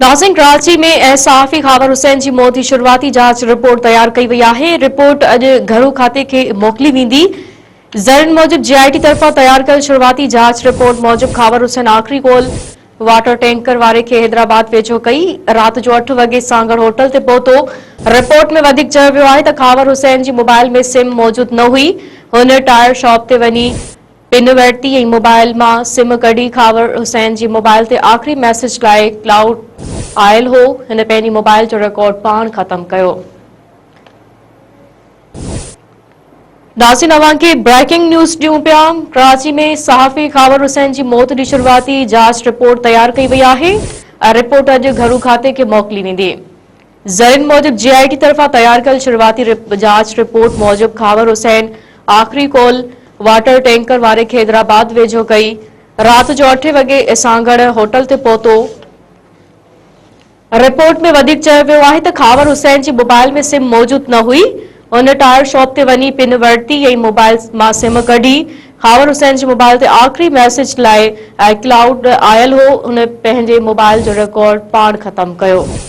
नाज़रीन, कराची में सहाफ़ी ख़ावर हुसैन जी मौत जी शुरुआती जांच रिपोर्ट तैयार कई वई आहे। रिपोर्ट अॼु घरू खाते खे मोकिली वेंदी। ज़रियुनि मूजिब जीआईटी तरफ़ां तैयार कयल शुरुआती जांच रिपोर्ट मूजिब ख़ावर हुसैन आख़िरी कॉल वाटर टैंकर वारे खे हैदराबाद वेझो कई। रात जो 8 वॻे सांगड़ होटल ते पहुतो। रिपोर्ट में वधीक चयो वियो आहे त ख़ावर हुसैन जी मोबाइल में सिम मौजूद न हुई। हुन टायर शॉप ते वञी पिन वरिती ऐं मोबाइल मां सिम कढी ख़ावर हुसैन जी मोबाइल ते आख़िरी मैसेज लाइ क्लाउड आयल हो। हिन पंहिंजी मोबाइल जो रिकॉर्ड पाण ख़त्म कयो। नाज़रीन, अवां खे ब्रेकिंग न्यूज़ ॾियूं पिया। कराची में सहाफ़ी ख़ावर हुसैन जी मौत जी शुरुआती जांच रिपोर्ट तैयार कई वई आहे। रिपोर्ट अॼु घरू खाते खे मोकिली वेंदी। ज़रियुनि मूजिब जीआईटी तरफ़ां तैयार कयल शुरुआती जांच रिपोर्ट मूजिब ख़ावर हुसैन आख़िरी कॉल वाटर टैंकर वारे खे हैदराबाद वेझो कई। रात जो 8 वॻे सांगड़ होटल ते पहुतो। रिपोर्ट में वधीक चयो वियो आहे त ख़ावर हुसैन जी मोबाइल में सिम मौजूद न हुई। हुन टायर शॉप ते वञी पिन वरिती ऐं मोबाइल मां सिम कढी। ख़ावर हुसैन जी मोबाइल ते आख़िरी मैसेज लाइ क्लाउड आयल हो। हुन पंहिंजे मोबाइल जो रिकॉर्ड पाण ख़त्म कयो।